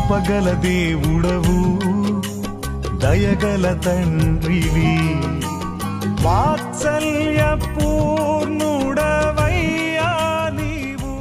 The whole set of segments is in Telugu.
కృపగల దేవుడవు దయగల తండ్రివి వాత్సల్య పూర్ణుడవయ్యా నీవు.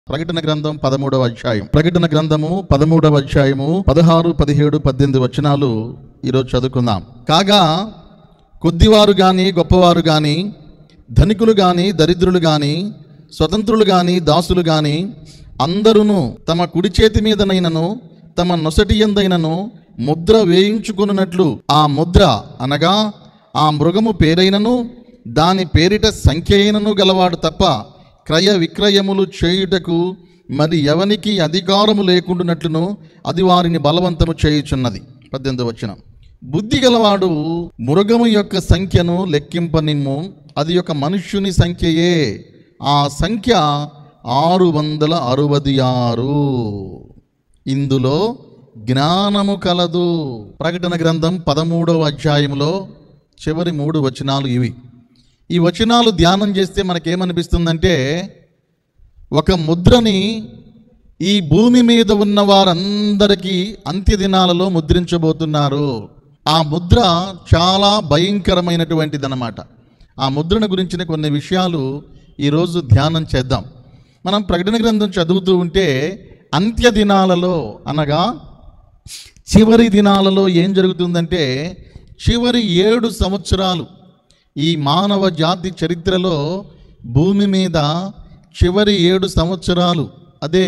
ప్రకటన గ్రంథం 13వ అధ్యాయం. ప్రకటన గ్రంథము 13వ అధ్యాయము 16, 17, 18 వచనాలు ఈరోజు చదువుకుందాం. కాగా కొద్దివారు గాని గొప్పవారు గాని, ధనికులు గాని దరిద్రులు గాని, స్వతంత్రులు గాని దాసులు గాని అందరూ తమ కుడి చేతి మీదనైనను తమ నొసటి యందైనను ముద్ర వేయించుకున్నట్లు ఆ ముద్ర అనగా ఆ మృగము పేరైనను దాని పేరిట సంఖ్య అయినను గలవాడు తప్ప క్రయ విక్రయములు చేయుటకు మరి ఎవనికి అధికారము లేకుండానట్లును అది వారిని బలవంతము చేయుచున్నది. 18వ వచనం. బుద్ధి గలవాడు మృగము యొక్క సంఖ్యను లెక్కింపనిమ్ము, అది ఒక మనుష్యుని సంఖ్యయే, ఆ సంఖ్య 666. ఇందులో జ్ఞానము కలదు. ప్రకటన గ్రంథం 13వ అధ్యాయంలో చివరి 3 వచనాలు ఇవి. ఈ వచనాలు ధ్యానం చేస్తే మనకేమనిపిస్తుందంటే, ఒక ముద్రని ఈ భూమి మీద ఉన్న వారందరికీ అంత్య దినాలలో ముద్రించబోతున్నారు. ఆ ముద్ర చాలా భయంకరమైనటువంటిదన్నమాట. ఆ ముద్రను గురించిన కొన్ని విషయాలు ఈరోజు ధ్యానం చేద్దాం. మనం ప్రకటన గ్రంథం చదువుతూ ఉంటే అంత్య దినాలలో అనగా చివరి దినాలలో ఏం జరుగుతుందంటే, చివరి 7 సంవత్సరాలు ఈ మానవ జాతి చరిత్రలో భూమి మీద చివరి 7 సంవత్సరాలు, అదే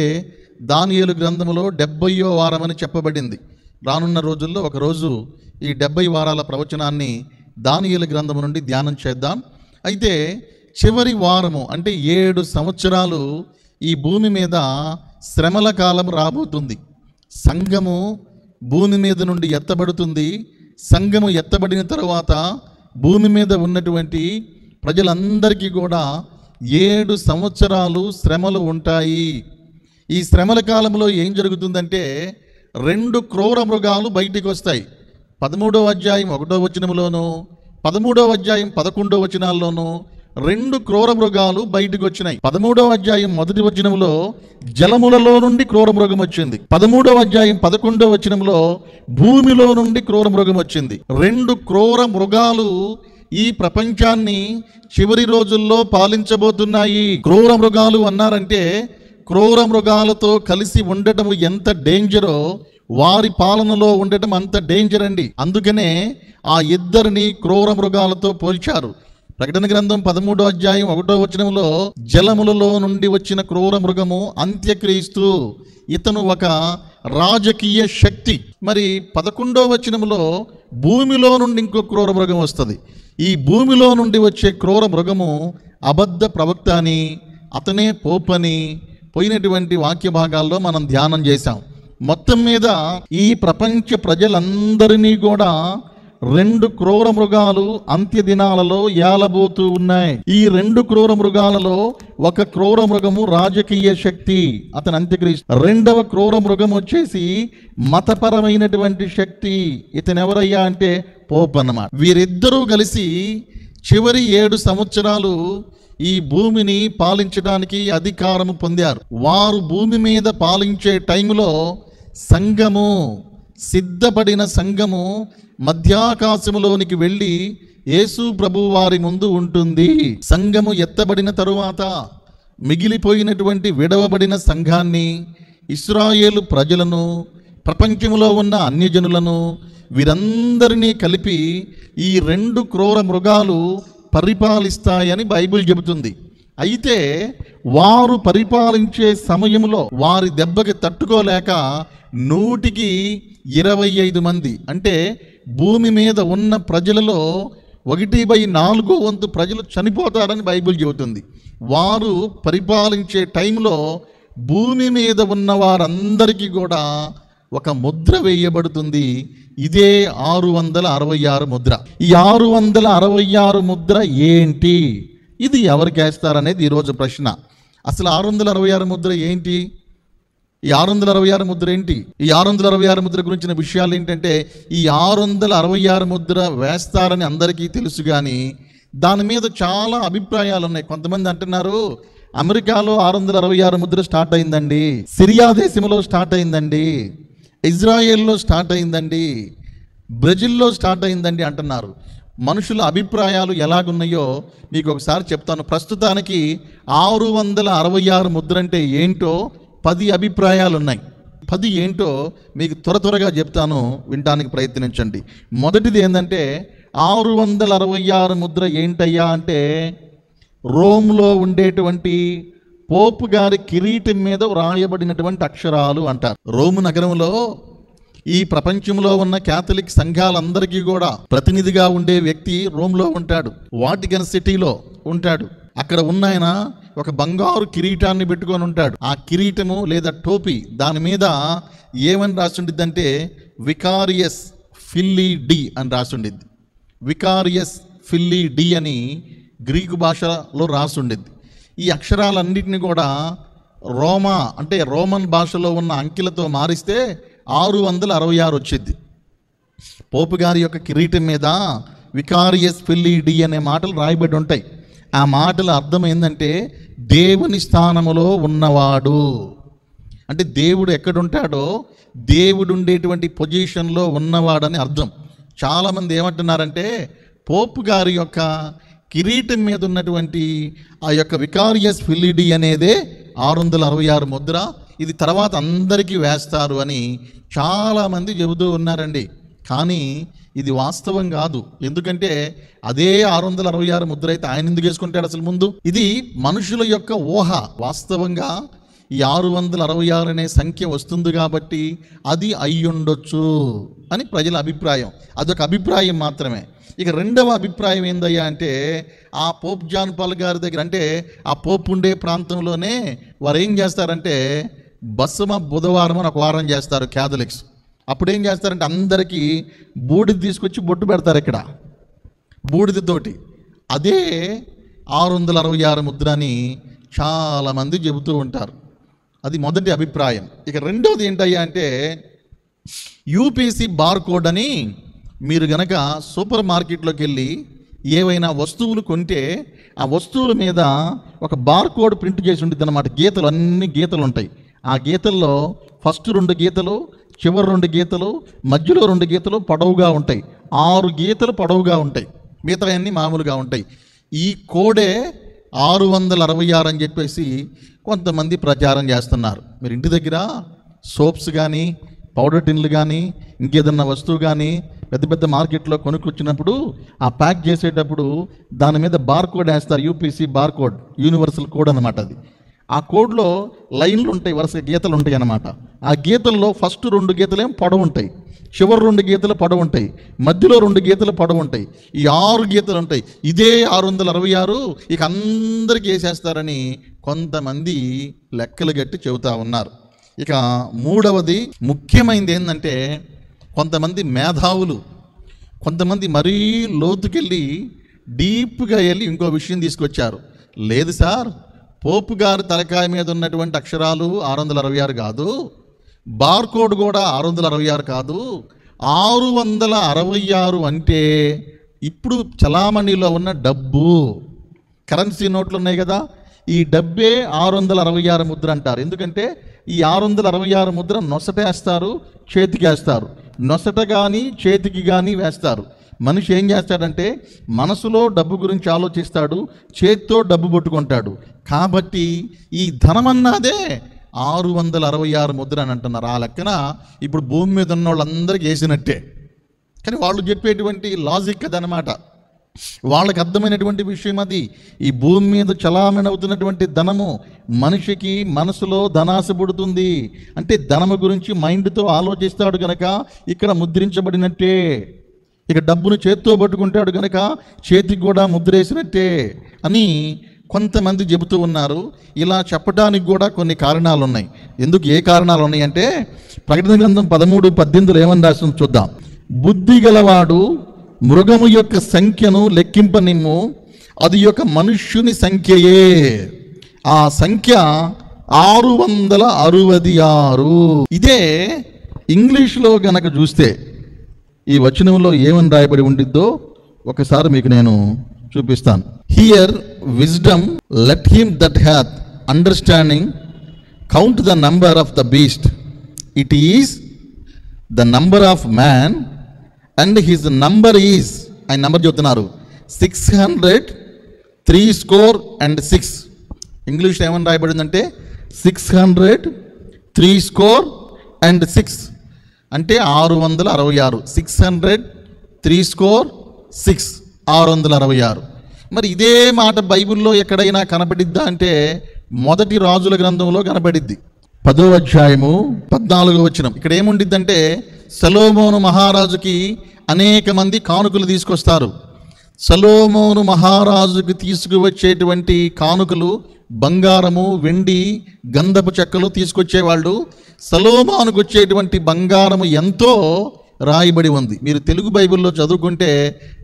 దానియేలు గ్రంథములో 70వ వారం అని చెప్పబడింది. రానున్న రోజుల్లో ఒకరోజు ఈ 70 వారాల ప్రవచనాన్ని దానియేలు గ్రంథము నుండి ధ్యానం చేద్దాం. అయితే చివరి వారము అంటే 7 సంవత్సరాలు ఈ భూమి మీద శ్రమల కాలం రాబోతుంది. సంఘము భూమి మీద నుండి ఎత్తబడుతుంది. సంఘము ఎత్తబడిన తరువాత భూమి మీద ఉన్నటువంటి ప్రజలందరికీ కూడా 7 సంవత్సరాలు శ్రమలు ఉంటాయి. ఈ శ్రమల కాలంలో ఏం జరుగుతుందంటే 2 క్రూర మృగాలు బయటికి వస్తాయి. 13వ అధ్యాయం 1వ వచనంలోను 13వ అధ్యాయం 11వ వచనాల్లోనూ 2 క్రూర మృగాలు బయటకు వచ్చినాయి. 13వ అధ్యాయం 1వ వచనంలో జలములలో నుండి క్రూర మృగం వచ్చింది. 13వ అధ్యాయం 11వ వచనంలో భూమిలో నుండి క్రూర మృగం వచ్చింది. 2 క్రూర మృగాలు ఈ ప్రపంచాన్ని చివరి రోజుల్లో పాలించబోతున్నాయి. క్రూర మృగాలు అన్నారంటే క్రూర మృగాలతో కలిసి ఉండటం ఎంత డేంజరో వారి పాలనలో ఉండటం అంత డేంజర్ అండి. అందుకనే ఆ ఇద్దరిని క్రూర మృగాలతో పోల్చారు. ప్రకటన గ్రంథం 13వ అధ్యాయం 1వ వచనంలో జలములలో నుండి వచ్చిన క్రూర మృగము అంత్యక్రీస్తు, ఇతను ఒక రాజకీయ శక్తి. మరి 11వ వచనంలో భూమిలో నుండి ఇంకో క్రూర మృగం వస్తుంది. ఈ భూమిలో నుండి వచ్చే క్రూర మృగము అబద్ధ ప్రవక్త అని, అతనే పోపని పోయినటువంటి వాక్య భాగాల్లో మనం ధ్యానం చేశాం. మొత్తం మీద ఈ ప్రపంచ ప్రజలందరినీ కూడా 2 క్రూర మృగాలు అంత్య దినాలలో ఏలబోతూ ఉన్నాయి. ఈ 2 క్రూర మృగాలలో ఒక క్రూర మృగము రాజకీయ శక్తి, అతను అంత్యక్రీస్తు. 2వ క్రూర మృగం వచ్చేసి మతపరమైనటువంటి శక్తి, ఇతను ఎవరయ్యా అంటే పోప్ అన్నమాట. వీరిద్దరూ కలిసి చివరి 7 సంవత్సరాలు ఈ భూమిని పాలించడానికి అధికారము పొందారు. వారు భూమి మీద పాలించే టైంలో సంఘము, సిద్ధపడిన సంఘము మధ్యాకాశములోనికి వెళ్ళి యేసు ప్రభు వారి ముందు ఉంటుంది. సంఘము ఎత్తబడిన తరువాత మిగిలిపోయినటువంటి విడవబడిన సంఘాన్ని, ఇశ్రాయేలు ప్రజలను, ప్రపంచములో ఉన్న అన్యజనులను వీరందరినీ కలిపి ఈ 2 క్రూర మృగాలు పరిపాలిస్తాయని బైబిల్ చెబుతుంది. అయితే వారు పరిపాలించే సమయంలో వారి దెబ్బకి తట్టుకోలేక 125 మంది, అంటే భూమి మీద ఉన్న ప్రజలలో 1/4 వంతు ప్రజలు చనిపోతారని బైబిల్ చెబుతుంది. వారు పరిపాలించే టైంలో భూమి మీద ఉన్న వారందరికీ కూడా ఒక ముద్ర వేయబడుతుంది. ఇదే 666 ముద్ర. ఈ 666 ముద్ర ఏంటి? ఇది ఎవరికి వేస్తారనేది ఈరోజు ప్రశ్న. అసలు 666 ముద్ర ఏంటి? ఈ 666 ముద్ర ఏంటి? ఈ 666 ముద్ర గురించిన విషయాలు ఏంటంటే, ఈ 666 ముద్ర వేస్తారని అందరికీ తెలుసు, కానీ దాని మీద చాలా అభిప్రాయాలు ఉన్నాయి. కొంతమంది అంటున్నారు అమెరికాలో 666 ముద్ర స్టార్ట్ అయిందండి, సిరియా దేశంలో స్టార్ట్ అయిందండి, ఇజ్రాయెల్లో స్టార్ట్ అయిందండి, బ్రెజిల్లో స్టార్ట్ అయిందండి అంటున్నారు. మనుషుల అభిప్రాయాలు ఎలాగున్నాయో మీకు ఒకసారి చెప్తాను. ప్రస్తుతానికి 666 ముద్ర అంటే ఏంటో 10 అభిప్రాయాలు ఉన్నాయి. 10 ఏంటో మీకు త్వరగా చెప్తాను, వినడానికి ప్రయత్నించండి. మొదటిది ఏంటంటే, 666 ముద్ర ఏంటయ్యా అంటే, రోమ్లో ఉండేటువంటి పోపు గారి కిరీటం మీద వ్రాయబడినటువంటి అక్షరాలు అంటారు. రోము నగరంలో ఈ ప్రపంచంలో ఉన్న క్యాథలిక్ సంఘాలందరికీ కూడా ప్రతినిధిగా ఉండే వ్యక్తి రోమ్లో ఉంటాడు, వాటికన్ సిటీలో ఉంటాడు. అక్కడ ఉన్న ఆయన ఒక బంగారు కిరీటాన్ని పెట్టుకొని ఉంటాడు. ఆ కిరీటము లేదా టోపీ దాని మీద ఏమని రాసుండిద్ది అంటే, వికారియస్ ఫిల్లీ డి అని రాసుండిద్ది. వికారియస్ ఫిల్లీ డి అని గ్రీకు భాషలో రాసుండిద్ది. ఈ అక్షరాలన్నింటినీ కూడా రోమా అంటే రోమన్ భాషలో ఉన్న అంకెలతో మారిస్తే 666 వచ్చింది. పోపు గారి యొక్క కిరీటం మీద వికారియస్ ఫిల్లీ డి అనే మాటలు రాయబడి ఉంటాయి. ఆ మాటల అర్థం ఏంటంటే, దేవుని స్థానములో ఉన్నవాడు. అంటే దేవుడు ఎక్కడుంటాడో దేవుడు ఉండేటువంటి పొజిషన్లో ఉన్నవాడని అర్థం. చాలామంది ఏమంటున్నారంటే, పోపు గారి యొక్క కిరీటం మీద ఉన్నటువంటి ఆ యొక్క వికారియస్ ఫిల్లీ డి అనేదే 666 ముద్ర, ఇది తర్వాత అందరికీ వేస్తారు అని చాలామంది చెబుతూ ఉన్నారండి. కానీ ఇది వాస్తవం కాదు. ఎందుకంటే అదే 666 ముద్ర అయితే ఆయన ఎందుకు వేసుకుంటాడు అసలు ముందు? ఇది మనుషుల యొక్క ఊహ. వాస్తవంగా ఈ 666 అనే సంఖ్య వస్తుంది కాబట్టి అది అయ్యుండొచ్చు అని ప్రజల అభిప్రాయం. అదొక అభిప్రాయం మాత్రమే. ఇక రెండవ అభిప్రాయం ఏందయ్యా అంటే, ఆ పోప్ జాన్ పాల్ గారి దగ్గర, అంటే ఆ పోప్ ఉండే ప్రాంతంలోనే వారు ఏం చేస్తారంటే, బసమ బుధవారం అని ఒక వారం చేస్తారు క్యాథలిక్స్. అప్పుడు ఏం చేస్తారంటే, అందరికీ బూడిద తీసుకొచ్చి బొట్టు పెడతారు ఇక్కడ బూడిదతోటి. అదే 666 ముద్ర అని చాలామంది చెబుతూ ఉంటారు. అది మొదటి అభిప్రాయం. ఇక రెండవది ఏంటయ్యా అంటే, యూపీసీ బార్ కోడ్ అని మీరు గనక సూపర్ మార్కెట్లోకి వెళ్ళి ఏవైనా వస్తువులు కొంటే ఆ వస్తువుల మీద ఒక బార్ కోడ్ ప్రింట్ చేసి ఉంటుంది అన్నమాట. గీతలు, అన్ని గీతలు ఉంటాయి. ఆ గీతల్లో ఫస్ట్ 2 గీతలు, చివరి 2 గీతలు, మధ్యలో 2 గీతలు పొడవుగా ఉంటాయి. 6 గీతలు పొడవుగా ఉంటాయి, మిగతా అన్నీ మామూలుగా ఉంటాయి. ఈ కోడే 666 అని చెప్పేసి కొంతమంది ప్రచారం చేస్తున్నారు. మీరు ఇంటి దగ్గర సోప్స్ కానీ, పౌడర్ టిన్లు కానీ, ఇంకేదన్నా వస్తువు కానీ పెద్ద పెద్ద మార్కెట్లో కొనుక్కొచ్చినప్పుడు ఆ ప్యాక్ చేసేటప్పుడు దాని మీద బార్ కోడ్ వేస్తారు. UPC bar code, universal code అనమాట అది. ఆ కోడ్లో లైన్లు ఉంటాయి, వరుస గీతలు ఉంటాయి అన్నమాట. ఆ గీతల్లో ఫస్ట్ 2 గీతలేం పొడవు ఉంటాయి, చివరి 2 గీతలు పొడవు ఉంటాయి, మధ్యలో 2 గీతలు పొడవు ఉంటాయి. ఈ 6 గీతలు ఉంటాయి. ఇదే 666 ఇక అందరికీ వేసేస్తారని కొంతమంది లెక్కలు గట్టి చెబుతా ఉన్నారు. ఇక మూడవది ముఖ్యమైనది ఏంటంటే, కొంతమంది మేధావులు, కొంతమంది మరీ లోతుకెళ్ళి డీప్గా వెళ్ళి ఇంకో విషయం తీసుకొచ్చారు. లేదు సార్, పోపు గారి తలకాయ మీద ఉన్నటువంటి అక్షరాలు 666 కాదు, బార్ కోడ్ కూడా 666 కాదు, 666 అంటే ఇప్పుడు చలామణిలో ఉన్న డబ్బు, కరెన్సీ నోట్లు ఉన్నాయి కదా, ఈ డబ్బే 666 ముద్ర అంటారు. ఎందుకంటే ఈ 666 ముద్ర నొసటేస్తారు, చేతికేస్తారు. నొసట కానీ చేతికి కానీ వేస్తారు. మనిషి ఏం చేస్తాడంటే, మనసులో డబ్బు గురించి ఆలోచిస్తాడు, చేతితో డబ్బు పట్టుకుంటాడు. కాబట్టి ఈ ధనమన్నదే 666 ముద్ర అని అంటున్నారు. ఆ లెక్కన ఇప్పుడు భూమి మీద ఉన్న వాళ్ళందరికీ వేసినట్టే. కానీ వాళ్ళు చెప్పేటువంటి లాజిక్ అదనమాట. వాళ్ళకి అర్థమైనటువంటి విషయం అది. ఈ భూమి మీద చలామణి అవుతున్నటువంటి ధనము మనిషికి మనసులో ధనాశ పుడుతుంది. అంటే ధనము గురించి మైండ్తో ఆలోచిస్తాడు గనక ఇక్కడ ముద్రించబడినట్టే. ఇక డబ్బును చేత్తో పట్టుకుంటాడు గనక చేతికి కూడా ముద్రేసినట్టే అని కొంతమంది చెబుతూ ఉన్నారు. ఇలా చెప్పడానికి కూడా కొన్ని కారణాలు ఉన్నాయి. ఎందుకు, ఏ కారణాలు ఉన్నాయంటే ప్రకటన గ్రంథం 13:18 ఏమని రాసింది చూద్దాం. బుద్ధి గలవాడు మృగము యొక్క సంఖ్యను లెక్కింపనిమ్ము, అది యొక్క మనుష్యుని సంఖ్యయే, ఆ సంఖ్య 666. ఇదే ఇంగ్లీష్లో గనక చూస్తే ఈ వచనంలో ఏమని రాయబడి ఉండిద్దో ఒకసారి మీకు నేను చూపిస్తాను. Here wisdom let him that hath understanding count the number of the beast, it is the number of man and his number is, ఆయన నంబర్ చెబుతున్నారు 666. ఇంగ్లీష్లో ఏమని రాయబడిందంటే 666 అంటే 666. 666 మరి ఇదే మాట బైబిల్లో ఎక్కడైనా కనపడిద్దా అంటే మొదటి రాజుల గ్రంథంలో కనపడిద్ది. 10వ అధ్యాయము 14వ వచనం. ఇక్కడ ఏముండిద్దంటే సొలొమోను మహారాజుకి అనేక మంది కానుకలు తీసుకొస్తారు. సొలొమోను మహారాజుకి తీసుకువచ్చేటువంటి కానుకలు బంగారము, వెండి, గంధపు చెక్కలు తీసుకొచ్చేవాళ్ళు. సొలొమోనుకు వచ్చేటువంటి బంగారము ఎంతో రాయబడి ఉంది. మీరు తెలుగు బైబిల్లో చదువుకుంటే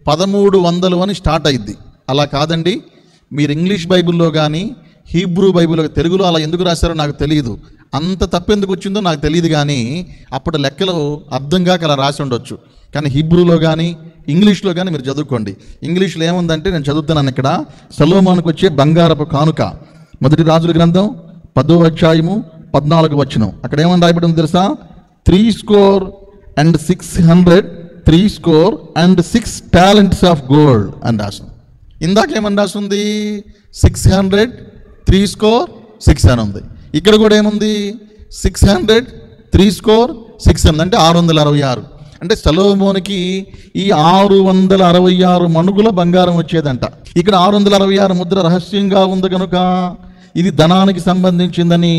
1300 అని స్టార్ట్ అయింది. అలా కాదండి, మీరు ఇంగ్లీష్ బైబిల్లో కానీ హీబ్రూ బైబిల్లో, తెలుగులో అలా ఎందుకు రాశారో నాకు తెలియదు, అంత తప్పెందుకు వచ్చిందో నాకు తెలియదు. కానీ అప్పుడు లెక్కలు అర్థం కాక అలా రాసి ఉండొచ్చు. కానీ హీబ్రూలో కానీ ఇంగ్లీష్లో కానీ మీరు చదువుకోండి. ఇంగ్లీష్లో ఏముందంటే నేను చదువుతున్నాను ఇక్కడ. సొలొమోనుకు వచ్చే బంగారపు కానుక, మొదటి రాజుల గ్రంథం 10వ అధ్యాయము 14వ వచనం. అక్కడ ఏమని రాయబడి ఉంది తెలుసా? 666 talents ఆఫ్ గోల్డ్ అని రాసింది. ఇందాకేమని రాసింది? 666 అని ఉంది. ఇక్కడ కూడా ఏముంది? 666 అంటే 666. అంటే సొలొమోనుకి ఈ 666 మణుగుల బంగారం వచ్చేదంట. ఇక్కడ 666 ముద్ర రహస్యంగా ఉంది కనుక ఇది ధనానికి సంబంధించిందని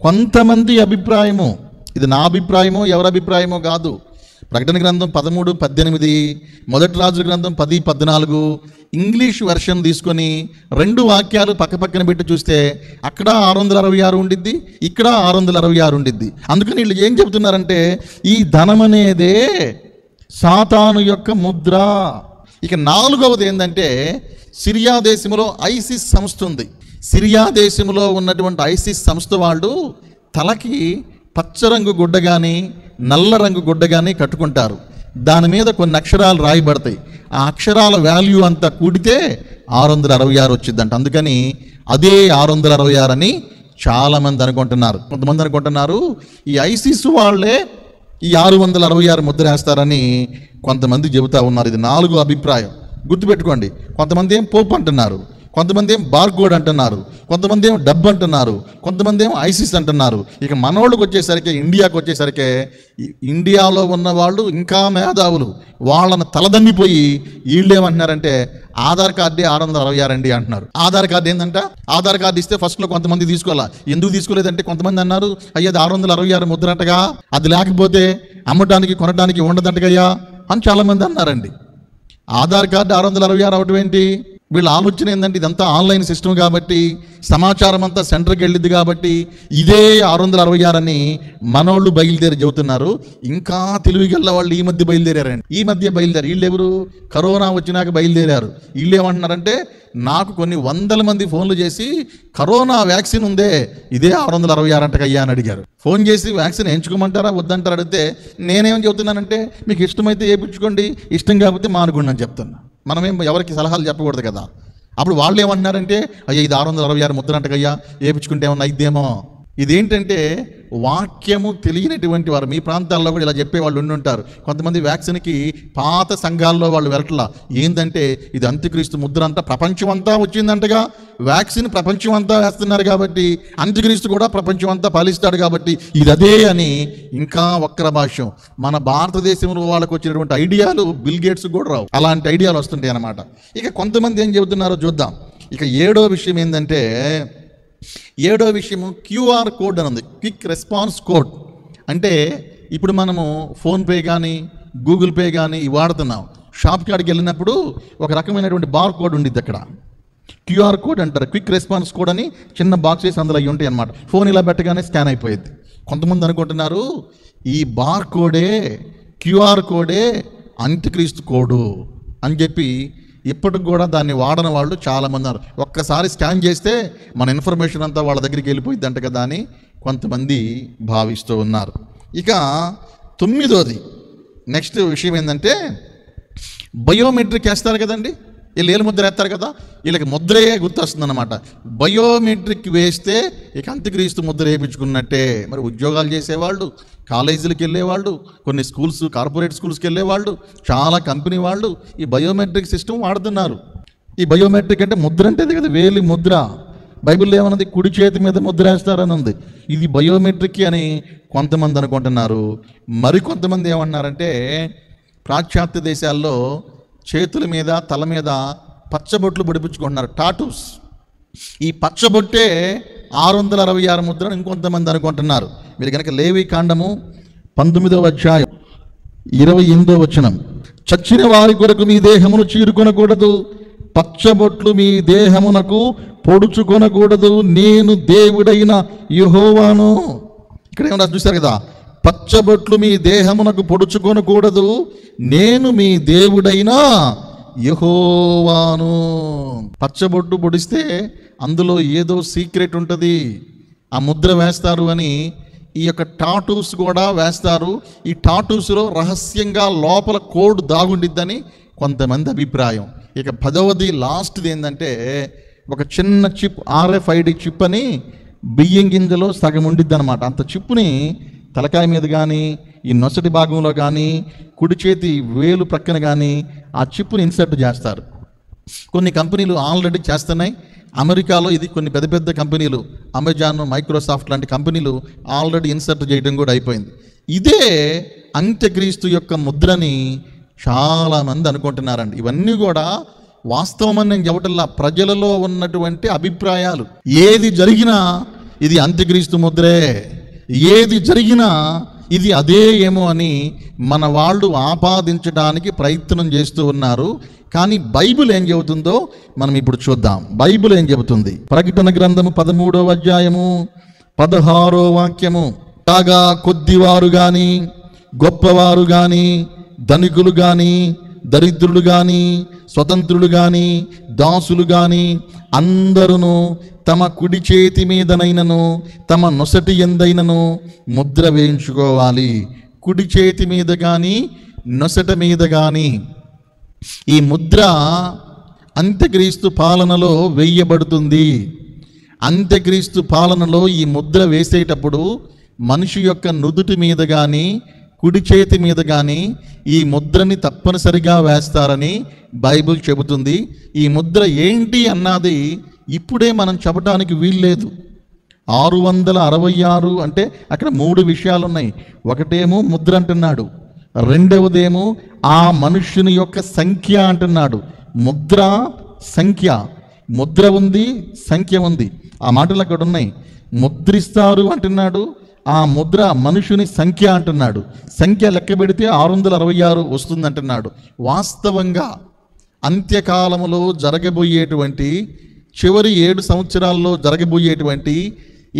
కొంతమంది అభిప్రాయము. ఇది నా అభిప్రాయమో ఎవరి అభిప్రాయమో కాదు. ప్రకటన గ్రంథం 13:18, మొదటి రాజుల గ్రంథం 10:14 ఇంగ్లీష్ వెర్షన్ తీసుకొని 2 వాక్యాలు పక్కపక్కన పెట్టి చూస్తే అక్కడ 666 ఉండిద్ది, ఇక్కడ 666 ఉండిద్ది. అందుకని వీళ్ళు ఏం చెబుతున్నారంటే ఈ ధనం అనేదే సాతాను యొక్క ముద్ర. ఇక 4వది ఏంటంటే సిరియా దేశంలో ఐసిస్ సంస్థ ఉంది. సిరియా దేశంలో ఉన్నటువంటి ఐసిస్ సంస్థ వాళ్ళు తలకి పచ్చరంగు గుడ్డ కానీ నల్ల రంగు గుడ్డ కానీ కట్టుకుంటారు. దాని మీద కొన్ని అక్షరాలు రాయబడతాయి. ఆ అక్షరాల వాల్యూ అంతా కూడితే 666 వచ్చిందంట. అందుకని అదే 666 అని చాలామంది అనుకుంటున్నారు. కొంతమంది అనుకుంటున్నారు ఈ ఐసిస్ వాళ్ళే ఈ 666 ముద్ర వేస్తారని కొంతమంది చెబుతా ఉన్నారు. ఇది 4వ అభిప్రాయం, గుర్తుపెట్టుకోండి. కొంతమంది ఏం పోప్ అంటున్నారు, కొంతమంది ఏం బార్కోడ్ అంటున్నారు, కొంతమంది ఏం డబ్ అంటున్నారు, కొంతమంది ఏం ఐసిస్ అంటున్నారు. ఇక మనోళ్ళకి వచ్చేసరికి, ఇండియాకి వచ్చేసరికి ఇండియాలో ఉన్న వాళ్ళు ఇంకా మేధావులు, వాళ్ళని తలదన్నిపోయి వీళ్ళు ఏమంటున్నారంటే ఆధార్ కార్డే 666 అండి అంటున్నారు. ఆధార్ కార్డు ఏంటంట? ఆధార్ కార్డు ఇస్తే ఫస్ట్లో కొంతమంది తీసుకోవాలా. ఎందుకు తీసుకోలేదంటే కొంతమంది అన్నారు అయ్యా 666 ముద్రటగా, అది లేకపోతే అమ్మటానికి కొనడానికి ఉండదంటగయ్యా అని చాలామంది అన్నారండి. ఆధార్ కార్డు 666 అవటం ఏంటి? వీళ్ళ ఆలోచన ఏంటంటే ఇదంతా ఆన్లైన్ సిస్టమ్ కాబట్టి, సమాచారం అంతా సెంటర్కి వెళ్ళింది కాబట్టి ఇదే 666 అని మనోళ్ళు బయలుదేరి చెబుతున్నారు. ఇంకా తెలివిగల్ల వాళ్ళు ఈ మధ్య బయలుదేరారండి. వీళ్ళు ఎవరు? కరోనా వచ్చినాక బయలుదేరారు. వీళ్ళు ఏమంటున్నారంటే నాకు కొన్ని 100 మంది ఫోన్లు చేసి కరోనా వ్యాక్సిన్ ఉందే ఇదే 666 అంటకయ్యా అని అడిగారు. ఫోన్ చేసి వ్యాక్సిన్ ఎంచుకోమంటారా వద్దంటారా అడిగితే నేనేం చెబుతున్నానంటే మీకు ఇష్టమైతే వేయించుకోండి, ఇష్టం కాకపోతే మానుకోండి అని చెప్తున్నా. మనమేం ఎవరికి సలహాలు చెప్పకూడదు కదా. అప్పుడు వాళ్ళు ఏమంటున్నారంటే అయ్యా ఇది 666 ముద్ర అంటకయ్యా వేయించుకుంటే ఏమన్నా అయిద్దేమో. ఇదేంటంటే వాక్యము తెలియనటువంటి వారు, మీ ప్రాంతాల్లో కూడా ఇలా చెప్పేవాళ్ళు ఉండుంటారు. కొంతమంది వ్యాక్సిన్కి పాత సంఘాల్లో వాళ్ళు వెళ్ళట్లా. ఏంటంటే ఇది అంత్యక్రీస్తు ముద్ర అంతా ప్రపంచం అంతా వచ్చిందంటగా, వ్యాక్సిన్ ప్రపంచం అంతా వేస్తున్నారు కాబట్టి అంత్యక్రీస్తు కూడా ప్రపంచం అంతా పాలిస్తాడు కాబట్టి ఇది అదే అని ఇంకా వక్ర భాష్యం. మన భారతదేశంలో వాళ్ళకు వచ్చినటువంటి ఐడియాలు బిల్ గేట్స్ కూడా రావు, అలాంటి ఐడియాలు వస్తుంటాయి అన్నమాట. ఇక కొంతమంది ఏం చెబుతున్నారో చూద్దాం. ఇక ఏడో విషయం ఏంటంటే, ఏడో విషయము క్యూఆర్ కోడ్ అని ఉంది, క్విక్ రెస్పాన్స్ కోడ్. అంటే ఇప్పుడు మనము ఫోన్పే కానీ గూగుల్ పే కానీ ఇవి వాడుతున్నాం. షాప్ కాడికి వెళ్ళినప్పుడు ఒక రకమైనటువంటి బార్ కోడ్ ఉండిద్ది, అక్కడ క్యూఆర్ కోడ్ అంటారు. క్విక్ రెస్పాన్స్ కోడ్ అని చిన్న బాక్స్ వేసి అందులో అవి ఉంటాయి అన్నమాట. ఫోన్ ఇలా పెట్టగానే స్కాన్ అయిపోయింది. కొంతమంది అనుకుంటున్నారు ఈ బార్ కోడే, క్యూఆర్ కోడే అంత్యక్రీస్తు కోడు అని చెప్పి ఇప్పటికి కూడా దాన్ని వాడని వాళ్ళు చాలామంది ఉన్నారు. ఒక్కసారి స్కాన్ చేస్తే మన ఇన్ఫర్మేషన్ అంతా వాళ్ళ దగ్గరికి వెళ్ళిపోయింది అంట కదా అని కొంతమంది భావిస్తూ ఉన్నారు. ఇక 9వది నెక్స్ట్ విషయం ఏంటంటే, బయోమెట్రిక్ వేస్తారు కదండి, వీళ్ళు ఏలు ముద్ర వేస్తారు కదా, వీళ్ళకి ముద్రే గుర్తొస్తుంది అనమాట. బయోమెట్రిక్ వేస్తే ఇక అంత్యక్రీస్తు ముద్ర వేయించుకున్నట్టే. మరి ఉద్యోగాలు చేసేవాళ్ళు, కాలేజీలకు వెళ్ళేవాళ్ళు, కొన్ని స్కూల్స్ కార్పొరేట్ స్కూల్స్కి వెళ్ళేవాళ్ళు, చాలా కంపెనీ వాళ్ళు ఈ బయోమెట్రిక్ సిస్టమ్ వాడుతున్నారు. ఈ బయోమెట్రిక్ అంటే ముద్ర అంటే కదా, వేలి ముద్ర. బైబిల్లో ఏమన్నది, కుడి చేతి మీద ముద్ర వేస్తారని ఉంది. ఇది బయోమెట్రిక్ అని కొంతమంది అనుకుంటున్నారు. మరికొంతమంది ఏమన్నారంటే, పాశ్చాత్య దేశాల్లో చేతుల మీద తల మీద పచ్చబొట్లు పొడిపించుకుంటున్నారు, టాటూస్. ఈ పచ్చబొట్టే 666 ముద్రను ఇంకొంతమంది అనుకుంటున్నారు. మీరు కనుక లేవి కాండము 19వ అధ్యాయం 28వ వచనం, చచ్చిన వారి కొరకు మీ దేహమును చీరుకొనకూడదు, పచ్చబొట్లు మీ దేహమునకు పొడుచుకొనకూడదు, నేను దేవుడైన యెహోవాను. ఇక్కడ ఏమన్నా చూశారు కదా, పచ్చబొట్లు మీ దేహమునకు పొడుచుకొనకూడదు, నేను మీ దేవుడైన యెహోవాను. పచ్చబొట్టు పొడిస్తే అందులో ఏదో సీక్రెట్ ఉంటుంది, ఆ ముద్ర వేస్తారు అని ఈ యొక్క టాటూస్ కూడా వేస్తారు. ఈ టాటూస్లో రహస్యంగా లోపల కోడ్ దాగుండిద్దని కొంతమంది అభిప్రాయం. ఇక 10వది లాస్ట్ది ఏంటంటే, ఒక చిన్న చిప్, RFID చిప్ అని బియ్యం గింజలో సగం ఉండిద్ది అనమాట. అంత చిప్పుని తలకాయ మీద కానీ, ఈ నొసటి భాగంలో కానీ, కుడి చేతి వేలు ప్రక్కన కానీ ఆ చిప్పుని ఇన్సర్ట్ చేస్తారు. కొన్ని కంపెనీలు ఆల్రెడీ చేస్తున్నాయి. అమెరికాలో ఇది కొన్ని పెద్ద పెద్ద కంపెనీలు, అమెజాన్, మైక్రోసాఫ్ట్ లాంటి కంపెనీలు ఆల్రెడీ ఇన్సర్ట్ చేయడం కూడా అయిపోయింది. ఇదే అంత్యక్రీస్తు యొక్క ముద్రని చాలామంది అనుకుంటున్నారండి. ఇవన్నీ కూడా వాస్తవమని నేను చెప్పటల్లా, ప్రజలలో ఉన్నటువంటి అభిప్రాయాలు. ఏది జరిగినా ఇది అంత్యక్రీస్తు ముద్రే, ఏది జరిగినా ఇది అదే ఏమో అని మన వాళ్ళు ఆపాదించడానికి ప్రయత్నం చేస్తూ ఉన్నారు. కానీ బైబిల్ ఏం చెబుతుందో మనం ఇప్పుడు చూద్దాం. బైబిల్ ఏం చెబుతుంది? ప్రకటన గ్రంథము 13వ అధ్యాయము 16వ వాక్యము, కాగా కొద్దివారు కానీ, గొప్పవారు కానీ, ధనికులు కానీ, దరిద్రులు కానీ, స్వతంత్రులు కానీ, దాసులు కానీ అందరూ తమ కుడి చేతి మీదనైనను తమ నొసటి ఎందైనను ముద్ర వేయించుకోవాలి. కుడి చేతి మీద కానీ నొసట మీద కానీ. ఈ ముద్ర అంత్యక్రీస్తు పాలనలో వేయబడుతుంది. అంత్యక్రీస్తు పాలనలో ఈ ముద్ర వేసేటప్పుడు మనిషి యొక్క నుదుటి మీద కానీ కుడి చేతి మీద కానీ ఈ ముద్రని తప్పనిసరిగా వేస్తారని బైబిల్ చెబుతుంది. ఈ ముద్ర ఏంటి అన్నది ఇప్పుడే మనం చెప్పడానికి వీల్లేదు. 666 అంటే అక్కడ 3 విషయాలు ఉన్నాయి. ఒకటేమో ముద్ర అంటున్నాడు, రెండవదేమో ఆ మనుష్యుని యొక్క సంఖ్య అంటున్నాడు. ముద్ర, సంఖ్య. ముద్ర ఉంది, సంఖ్య ఉంది. ఆ మాటలు అక్కడ ఉన్నాయి. ముద్రిస్తారు అంటున్నాడు, ఆ ముద్ర మనుషుని సంఖ్య అంటున్నాడు. సంఖ్య లెక్క పెడితే 666 వస్తుంది అంటున్నాడు. వాస్తవంగా అంత్యకాలములో జరగబోయేటువంటి చివరి 7 సంవత్సరాల్లో జరగబోయేటువంటి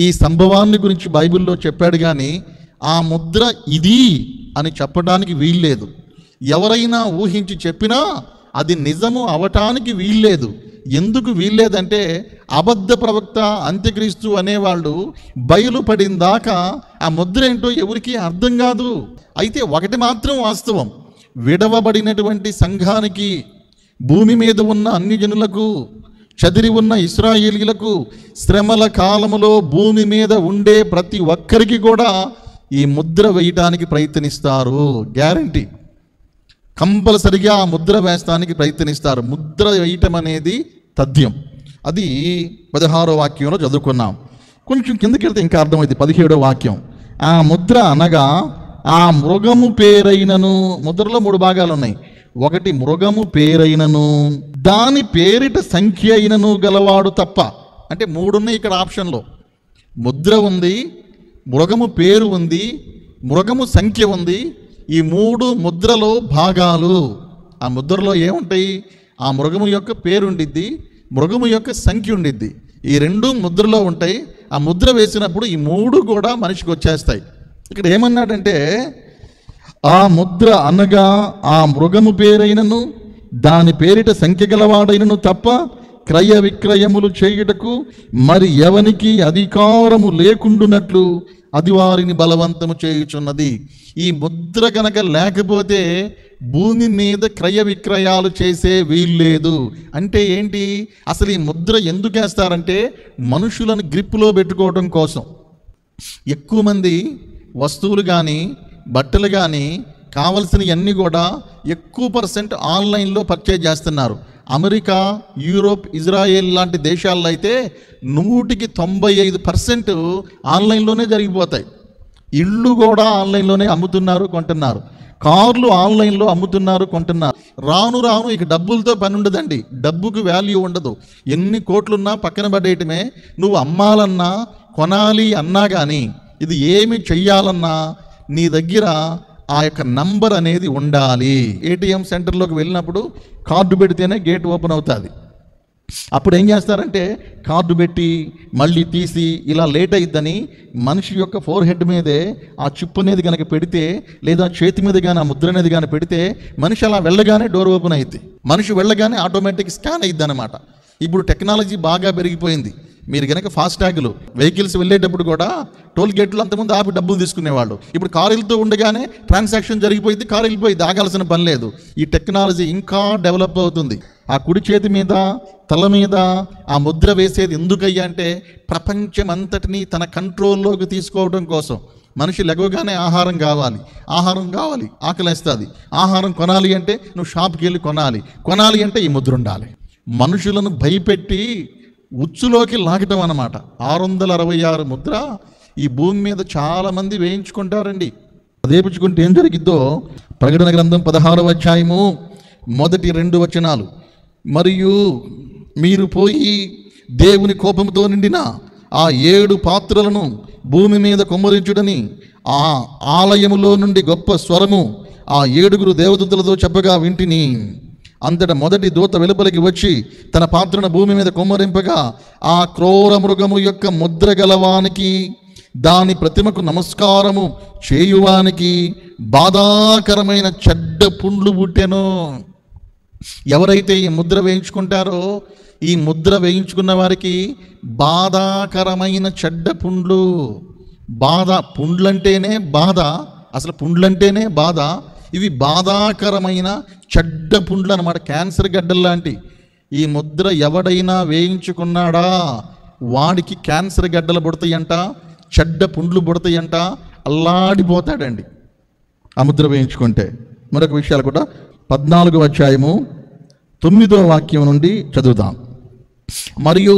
ఈ సంభవాన్ని గురించి బైబిల్లో చెప్పాడు. కానీ ఆ ముద్ర ఇది అని చెప్పడానికి వీల్లేదు. ఎవరైనా ఊహించి చెప్పినా అది నిజము అవటానికి వీల్లేదు. ఎందుకు వీల్లేదంటే అబద్ధ ప్రవక్త అంత్యక్రీస్తు అనేవాళ్ళు బయలుపడిన దాకా ఆ ముద్ర ఏంటో ఎవరికీ అర్థం కాదు. అయితే ఒకటి మాత్రం వాస్తవం, విడవబడినటువంటి సంఘానికి, భూమి మీద ఉన్న అన్ని జనులకు చదిరి ఉన్న ఇశ్రాయేలీయులకు శ్రమల కాలములో భూమి మీద ఉండే ప్రతి ఒక్కరికి కూడా ఈ ముద్ర వేయటానికి ప్రయత్నిస్తారు. గ్యారంటీ, కంపల్సరిగా ఆ ముద్ర వేస్తానికి ప్రయత్నిస్తారు. ముద్ర వేయటం అనేది తథ్యం. అది 16వ వాక్యంలో చదువుకున్నాం. కొంచెం కిందకి వెళ్తే ఇంకా అర్థమైంది. 17వ వాక్యం, ఆ ముద్ర అనగా ఆ మృగము పేరైనను. ముద్రలో 3 భాగాలు ఉన్నాయి. ఒకటి మృగము పేరైనను, దాని పేరిట సంఖ్య అయినను గలవాడు తప్ప. అంటే 3 ఉన్నాయి ఇక్కడ ఆప్షన్లో. ముద్ర ఉంది, మృగము పేరు ఉంది, మృగము సంఖ్య ఉంది. ఈ 3 ముద్రలో భాగాలు. ఆ ముద్రలో ఏముంటాయి? ఆ మృగము యొక్క పేరు ఉండిద్ది, మృగము యొక్క సంఖ్య ఉండిద్ది. ఈ 2 ముద్రలో ఉంటాయి. ఆ ముద్ర వేసినప్పుడు ఈ 3 కూడా మనిషికి వచ్చేస్తాయి. ఇక్కడ ఏమన్నాడంటే, ఆ ముద్ర అనగా ఆ మృగము పేరైనను దాని పేరిట సంఖ్య గలవాడైనను తప్ప క్రయ విక్రయములు చేయుటకు మరి ఎవనికి అధికారము లేకుండునట్లు అది వారిని బలవంతము చేయుచున్నది. ఈ ముద్ర కనుక లేకపోతే భూమి మీద క్రయ విక్రయాలు చేసే వీల్లేదు. అంటే ఏంటి? అసలు ఈ ముద్ర ఎందుకు వేస్తారంటే మనుషులను గ్రిప్పులో పెట్టుకోవడం కోసం. ఎక్కువ మంది వస్తువులు కానీ బట్టలు కానీ కావలసినవన్నీ కూడా ఎక్కువ % ఆన్లైన్లో పర్చేజ్ చేస్తున్నారు. అమెరికా, యూరోప్, ఇజ్రాయెల్ లాంటి దేశాల్లో అయితే 195% ఆన్లైన్లోనే జరిగిపోతాయి. ఇళ్ళు కూడా ఆన్లైన్లోనే అమ్ముతున్నారు, కొంటున్నారు. కార్లు ఆన్లైన్లో అమ్ముతున్నారు, కొంటున్నారు. రాను రాను ఇక డబ్బులతో పని ఉండదండి. డబ్బుకు వాల్యూ ఉండదు. ఎన్ని కోట్లున్నా పక్కన పడేయటమే. నువ్వు అమ్మాలన్నా కొనాలి అన్నా కానీ, ఇది ఏమి చెయ్యాలన్నా నీ దగ్గర ఆ యొక్క నంబర్ అనేది ఉండాలి. ఏటీఎం సెంటర్లోకి వెళ్ళినప్పుడు కార్డు పెడితేనే గేట్ ఓపెన్ అవుతుంది. అప్పుడు ఏం చేస్తారంటే కార్డు పెట్టి మళ్ళీ తీసి ఇలా లేట్ అయిద్దని మనిషి యొక్క ఫోర్ హెడ్ మీదే ఆ చిప్ అనేది కనుక పెడితే, లేదా చేతి మీద కానీ ఆ ముద్ర అనేది కానీ పెడితే మనిషి అలా వెళ్ళగానే డోర్ ఓపెన్ అయింది. మనిషి వెళ్ళగానే ఆటోమేటిక్ స్కాన్ అయ్యిద్ది అనమాట. ఇప్పుడు టెక్నాలజీ బాగా పెరిగిపోయింది. మీరు కనుక ఫాస్టాగ్లు వెహికల్స్ వెళ్ళేటప్పుడు కూడా టోల్ గేట్లు అంతకుముందు ఆపి డబ్బులు తీసుకునేవాళ్ళు. ఇప్పుడు కారులతో ఉండగానే ట్రాన్సాక్షన్ జరిగిపోయింది, కారు వెళ్ళిపోయింది, ఆగాల్సిన పని లేదు. ఈ టెక్నాలజీ ఇంకా డెవలప్ అవుతుంది. ఆ కుడి చేతి మీద తల మీద ఆ ముద్ర వేసేది ఎందుకయ్యా అంటే ప్రపంచం అంతటినీ తన కంట్రోల్లోకి తీసుకోవడం కోసం. మనిషి లెగవగానే ఆహారం కావాలి, ఆకలేస్తుంది. ఆహారం కొనాలి అంటే నువ్వు షాప్కి వెళ్ళి కొనాలి అంటే ఈ ముద్ర ఉండాలి. మనుషులను భయపెట్టి ఉచ్చులోకి లాగటం అన్నమాట. 666 ముద్ర ఈ భూమి మీద చాలామంది వేయించుకుంటారండి. అదేపుచ్చుకుంటే ఏం జరిగిద్దో ప్రకటన గ్రంథం 16వ అధ్యాయము 1-2 వచనాలు. మరియు మీరు పోయి దేవుని కోపంతో నిండిన ఆ 7 పాత్రలను భూమి మీద కుమ్మరించుడని ఆ ఆలయములో నుండి గొప్ప స్వరము ఆ 7 దేవదూతలతో చెప్పగా వింటిని. అంతటా మొదటి దూత వెలుపలికి వచ్చి తన పాత్రను భూమి మీద కుమ్మరింపగా ఆ క్రూర మృగము యొక్క ముద్ర గలవానికి దాని ప్రతిమకు నమస్కారము చేయువానికి బాధాకరమైన చెడ్డ పుండ్లు పుట్టెను. ఎవరైతే ఈ ముద్ర వేయించుకుంటారో ఈ ముద్ర వేయించుకున్న వారికి బాధాకరమైన చెడ్డ పుండ్లు. పుండ్లంటేనే బాధ, అసలు పుండ్లంటేనే బాధ. ఇవి బాధాకరమైన చెడ్డ పుండ్లు అన్నమాట, క్యాన్సర్ గడ్డల్లాంటి. ఈ ముద్ర ఎవడైనా వేయించుకున్నాడా వాడికి క్యాన్సర్ గడ్డలు పుడతాయంట, చెడ్డ పుండ్లు పుడతాయంట, అల్లాడిపోతాడండి ఆ ముద్ర వేయించుకుంటే. మరొక విషయాలు కూడా 14వ అధ్యాయము 9వ వాక్యం నుండి చదువుతాం. మరియు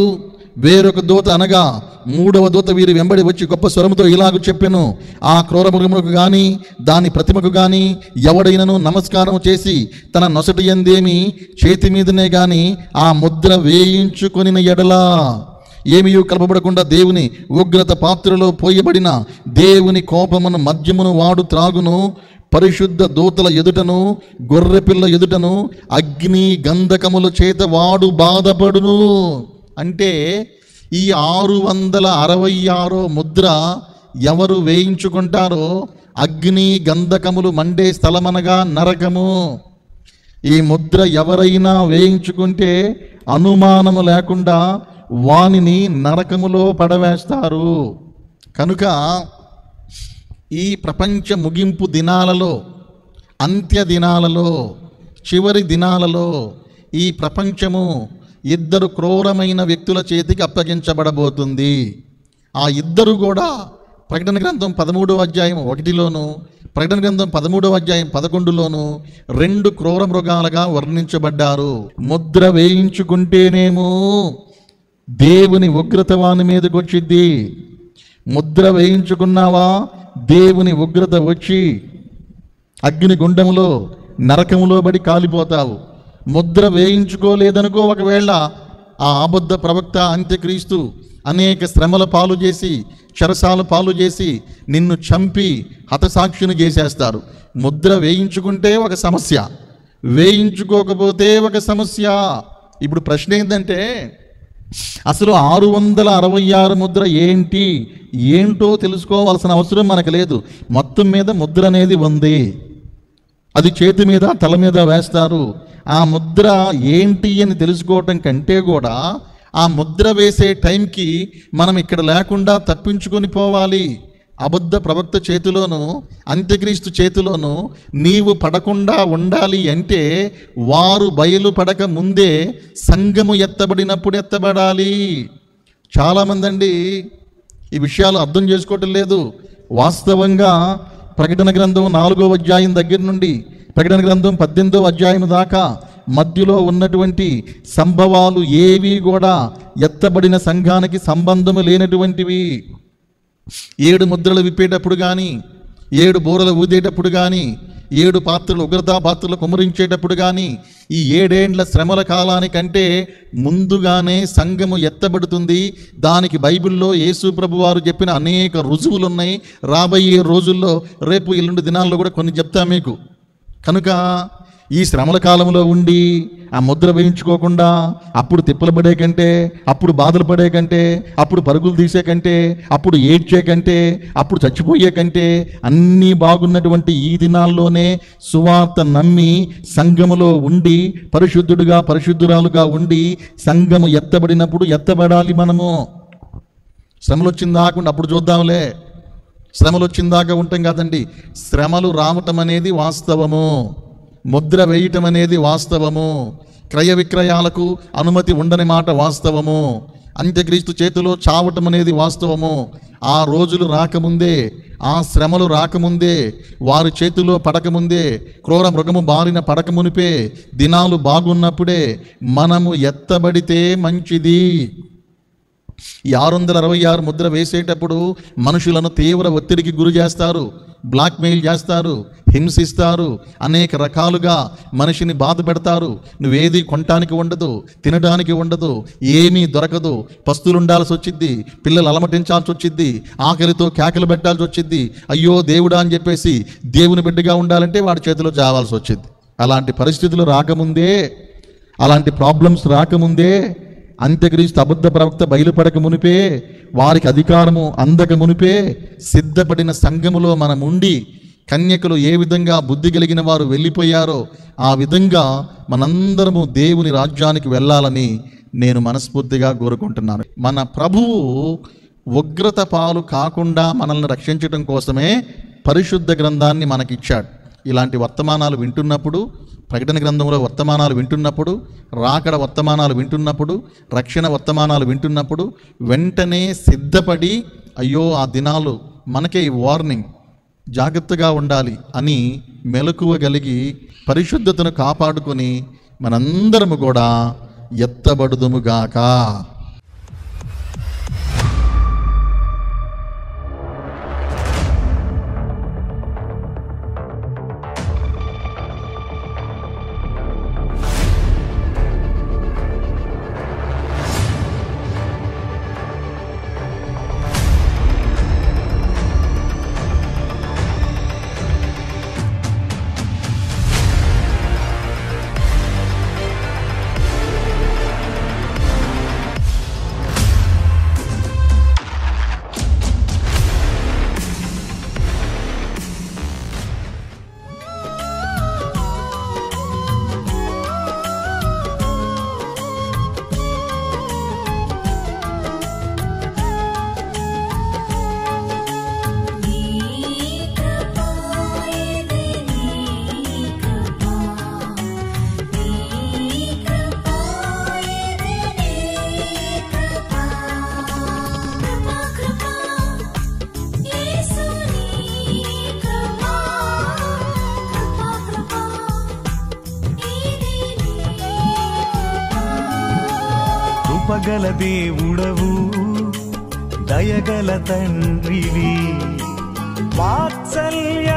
వేరొక దూత అనగా 3వ దూత వీరి వెంబడి వచ్చి గొప్ప స్వరముతో ఇలాగ చెప్పెను, ఆ క్రూర మృగములకు కానీ దాని ప్రతిమకు కానీ ఎవడైనను నమస్కారం చేసి తన నొసటి యందేమి చేతి మీదనే కానీ ఆ ముద్ర వేయించుకొనిన ఎడలా ఏమీ కలపబడకుండా దేవుని ఉగ్రత పాత్రలో పోయబడిన దేవుని కోపమును మద్యమును వాడు త్రాగును. పరిశుద్ధ దూతల ఎదుటను గొర్రెపిల్ల ఎదుటను అగ్ని గంధకముల చేత వాడు బాధపడును. అంటే ఈ 666 ముద్ర ఎవరు వేయించుకుంటారో అగ్ని గంధకములు మండే స్థలమనగా నరకము. ఈ ముద్ర ఎవరైనా వేయించుకుంటే అనుమానము లేకుండా వానిని నరకములో పడవేస్తారు. కనుక ఈ ప్రపంచ ముగింపు దినాలలో, అంత్య దినాలలో, చివరి దినాలలో ఈ ప్రపంచము 2 క్రూరమైన వ్యక్తుల చేతికి అప్పగించబడబోతుంది. ఆ 2 కూడా ప్రకటన గ్రంథం 13వ అధ్యాయం 1లోను, ప్రకటన గ్రంథం 13వ అధ్యాయం 11లోను 2 క్రూర మృగాలుగా వర్ణించబడ్డారు. ముద్ర వేయించుకుంటేనేమో దేవుని ఉగ్రత వాని మీదకి వచ్చిద్ది. ముద్ర వేయించుకున్నావా, దేవుని ఉగ్రత వచ్చి అగ్ని గుండములో నరకములో పడి కాలిపోతావు. ముద్ర వేయించుకోలేదనుకో, ఒకవేళ ఆ అబద్ధ ప్రవక్త అంత్యక్రీస్తు అనేక శ్రమల పాలు చేసి, చెరసాల పాలు చేసి నిన్ను చంపి హతసాక్షిని చేసేస్తారు. ముద్ర వేయించుకుంటే ఒక సమస్య, వేయించుకోకపోతే ఒక సమస్య. ఇప్పుడు ప్రశ్న ఏంటంటే, అసలు 666 ముద్ర ఏంటో తెలుసుకోవాల్సిన అవసరం మనకు లేదు. మొత్తం మీద ముద్ర అనేది ఉంది. అది చేతి మీద తల మీద వేస్తారు. ఆ ముద్ర ఏంటి అని తెలుసుకోవటం కంటే కూడా ఆ ముద్ర వేసే టైంకి మనం ఇక్కడ లేకుండా తప్పించుకొని పోవాలి. అబద్ధ ప్రవక్త చేతిలోను అంత్యక్రీస్తు చేతిలోను నీవు పడకుండా ఉండాలి అంటే వారు బయలుపడక ముందే సంఘము ఎత్తబడినప్పుడు ఎత్తబడాలి. చాలామంది అండి ఈ విషయాలు అర్థం చేసుకోవటం లేదు. వాస్తవంగా ప్రకటన గ్రంథం 4వ అధ్యాయం దగ్గర నుండి ప్రకటన గ్రంథం 18వ అధ్యాయం దాకా మధ్యలో ఉన్నటువంటి సంభవాలు ఏవి కూడా ఎత్తబడిన సంఘానికి సంబంధము లేనటువంటివి. 7 ముద్రలు విప్పేటప్పుడు కానీ, 7 బూరలు ఊదేటప్పుడు కానీ, 7 పాత్రలు ఉగ్రతా పాత్రలు కుమరించేటప్పుడు కానీ, ఈ 7 ఏండ్ల శ్రమల కాలానికంటే ముందుగానే సంఘము ఎత్తబడుతుంది. దానికి బైబిల్లో యేసు ప్రభు వారు చెప్పిన అనేక రుజువులు ఉన్నాయి. రాబోయే రోజుల్లో రేపు ఎల్లుండి దినాల్లో కూడా కొన్ని చెప్తా మీకు. కనుక ఈ శ్రమల కాలంలో ఉండి ఆ ముద్ర వేయించుకోకుండా అప్పుడు తిప్పలు పడే కంటే, అప్పుడు బాధలు పడే కంటే, అప్పుడు పరుగులు తీసే కంటే, అప్పుడు ఏడ్చే కంటే, అప్పుడు చచ్చిపోయే కంటే అన్నీ బాగున్నటువంటి ఈ దినాల్లోనే సువార్త నమ్మి సంఘములో ఉండి పరిశుద్ధుడుగా పరిశుద్ధురాలుగా ఉండి సంఘము ఎత్తబడినప్పుడు ఎత్తబడాలి. మనము శ్రమలు వచ్చిందాకుండా అప్పుడు చూద్దాంలే, శ్రమలు వచ్చిందాకా ఉంటాం కాదండి. శ్రమలు రావటం అనేది వాస్తవము, ముద్ర వేయటం అనేది వాస్తవము, క్రయ విక్రయాలకు అనుమతి ఉండని మాట వాస్తవము, అంత్యక్రీస్తు చేతిలో చావటం అనేది వాస్తవము. ఆ రోజులు రాకముందే, ఆ శ్రమలు రాకముందే, వారి చేతిలో పడకముందే, క్రూర మృగము బారిన పడకమునిపే, దినాలు బాగున్నప్పుడే మనము ఎత్తబడితే మంచిది. ఈ 666 ముద్ర వేసేటప్పుడు మనుషులను తీవ్ర ఒత్తిడికి గురి చేస్తారు, బ్లాక్మెయిల్ చేస్తారు, హింసిస్తారు, అనేక రకాలుగా మనిషిని బాధ పెడతారు. నువ్వేది కొనటానికి ఉండదు, తినడానికి ఉండదు, ఏమీ దొరకదు, పస్తులు ఉండాల్సి వచ్చిద్ది, పిల్లలు అలమటించాల్సి వచ్చిద్ది, ఆకలితో కేకలు పెట్టాల్సి వచ్చిద్ది. అయ్యో దేవుడా అని చెప్పేసి దేవుని బిడ్డగా ఉండాలంటే వాడి చేతిలో చావాల్సి వచ్చింది. అలాంటి పరిస్థితులు రాకముందే, అలాంటి ప్రాబ్లమ్స్ రాకముందే, అంత్యక్రీస్తు అబద్ధ ప్రవక్త బయలుపడక మునిపే, వారికి అధికారము అందక మునిపే సిద్ధపడిన సంఘములో మనం ఉండి, కన్యకలు ఏ విధంగా బుద్ధి కలిగిన వారు వెళ్ళిపోయారో ఆ విధంగా మనందరము దేవుని రాజ్యానికి వెళ్ళాలని నేను మనస్ఫూర్తిగా కోరుకుంటున్నాను. మన ప్రభువు ఉగ్రత పాలు కాకుండా మనల్ని రక్షించడం కోసమే పరిశుద్ధ గ్రంథాన్ని మనకిచ్చాడు. ఇలాంటి వర్తమానాలు వింటున్నప్పుడు, ప్రకటన గ్రంథంలో వర్తమానాలు వింటున్నప్పుడు, రాకడ వర్తమానాలు వింటున్నప్పుడు, రక్షణ వర్తమానాలు వింటున్నప్పుడు వెంటనే సిద్ధపడి, అయ్యో ఆ దినాలు మనకే వార్నింగ్, జాగ్రత్తగా ఉండాలి అని మెలకువగలిగి పరిశుద్ధతను కాపాడుకొని మనందరము కూడా ఎత్తబడుదుముగాక. కృపగల దేవుడవు దయగల తండ్రివి వాత్సల్య